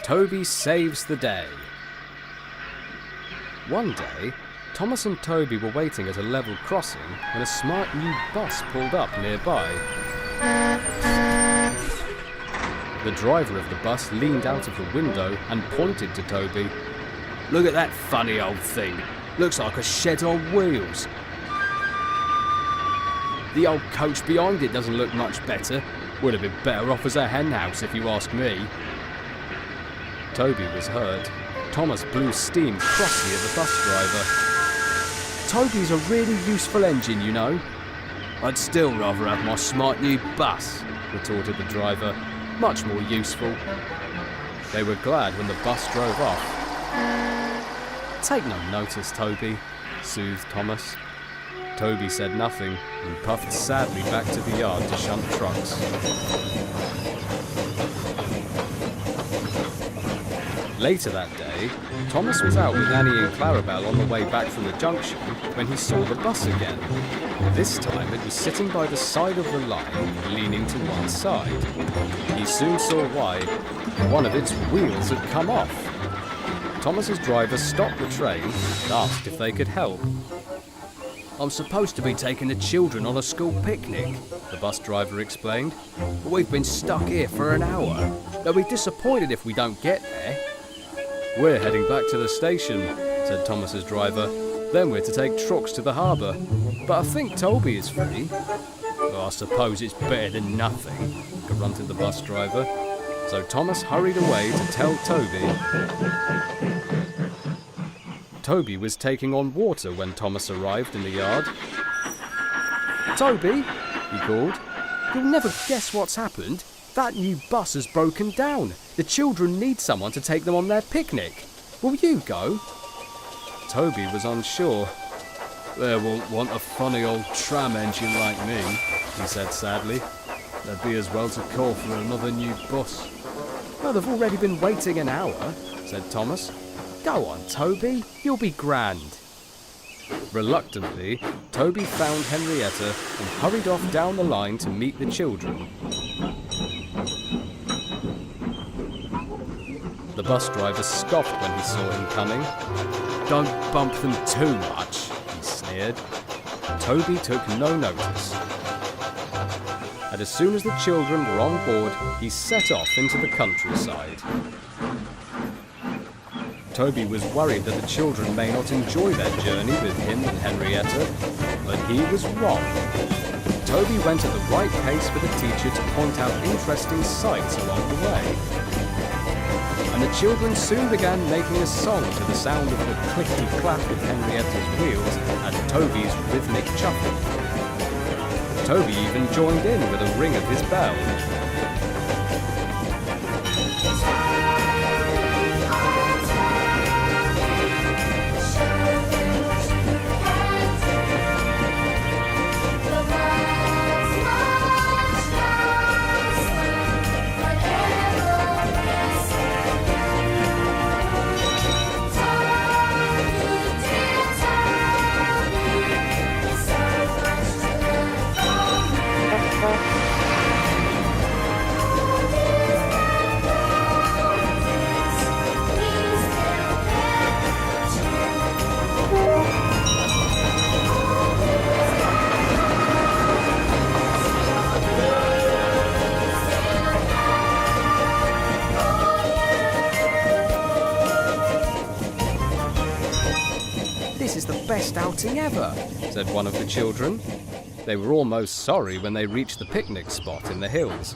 Toby Saves the Day. One day, Thomas and Toby were waiting at a level crossing when a smart new bus pulled up nearby. The driver of the bus leaned out of the window and pointed to Toby. "Look at that funny old thing. Looks like a shed on wheels. The old coach behind it doesn't look much better. Would have been better off as a hen house if you ask me." Toby was hurt. Thomas blew steam crossly at the bus driver. "Toby's a really useful engine, you know." "I'd still rather have my smart new bus," retorted the driver. "Much more useful." They were glad when the bus drove off. "Take no notice, Toby," soothed Thomas. Toby said nothing and puffed sadly back to the yard to shunt trucks. Later that day, Thomas was out with Annie and Clarabelle on the way back from the junction when he saw the bus again. This time it was sitting by the side of the line, leaning to one side. He soon saw why. One of its wheels had come off. Thomas's driver stopped the train and asked if they could help. "I'm supposed to be taking the children on a school picnic," the bus driver explained. "But we've been stuck here for an hour. They'll be disappointed if we don't get there." "We're heading back to the station," said Thomas's driver. "Then we're to take trucks to the harbour. But I think Toby is free." "Well, I suppose it's better than nothing," grunted the bus driver. So Thomas hurried away to tell Toby. Toby was taking on water when Thomas arrived in the yard. "Toby," he called, "you'll never guess what's happened. That new bus has broken down. The children need someone to take them on their picnic. Will you go?" Toby was unsure. "They won't want a funny old tram engine like me," he said sadly. "They'd be as well to call for another new bus." "Well, they've already been waiting an hour," said Thomas. "Go on, Toby, you'll be grand." Reluctantly, Toby found Henrietta and hurried off down the line to meet the children. The bus driver scoffed when he saw him coming. "Don't bump them too much," he sneered. Toby took no notice. And as soon as the children were on board, he set off into the countryside. Toby was worried that the children may not enjoy their journey with him and Henrietta, but he was wrong. Toby went at the right pace for the teacher to point out interesting sights along the way. And the children soon began making a song to the sound of the clickety-clack of Henrietta's wheels and Toby's rhythmic chuckle. Toby even joined in with a ring of his bell. "This is the best outing ever," said one of the children. They were almost sorry when they reached the picnic spot in the hills.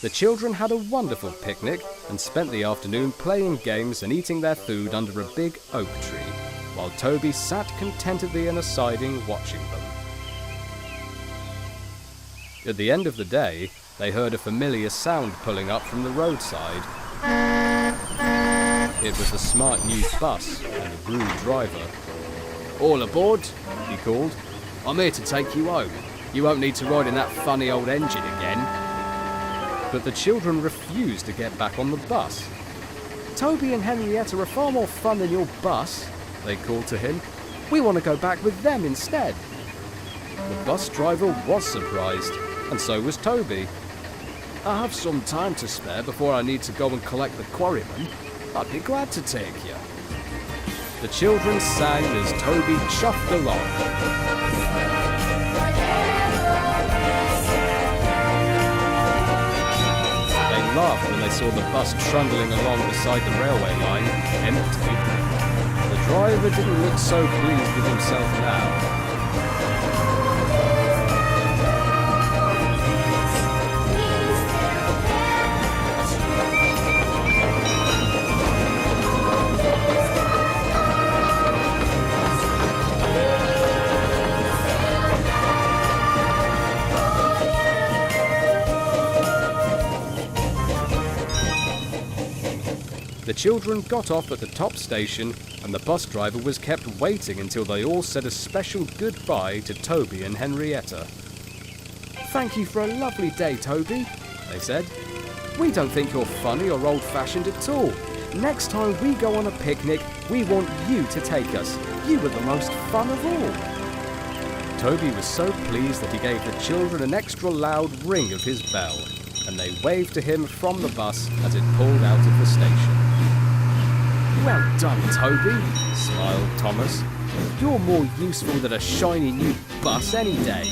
The children had a wonderful picnic and spent the afternoon playing games and eating their food under a big oak tree, while Toby sat contentedly in a siding watching them. At the end of the day, they heard a familiar sound pulling up from the roadside. It was the smart new bus and the rude driver. "All aboard," he called. "I'm here to take you home. You won't need to ride in that funny old engine again." But the children refused to get back on the bus. "Toby and Henrietta are far more fun than your bus," they called to him. "We want to go back with them instead." The bus driver was surprised, and so was Toby. I have some time to spare before I need to go and collect the quarryman. I'd be glad to take you. The children sang as Toby chuffed along. They laughed when they saw the bus trundling along beside the railway line, empty. The driver didn't look so pleased with himself now. The children got off at the top station, and the bus driver was kept waiting until they all said a special goodbye to Toby and Henrietta. "Thank you for a lovely day, Toby," they said. "We don't think you're funny or old-fashioned at all. Next time we go on a picnic, we want you to take us. You were the most fun of all." Toby was so pleased that he gave the children an extra loud ring of his bell, and they waved to him from the bus as it pulled out of the station. "Well done, Toby," smiled Thomas. "You're more useful than a shiny new bus any day."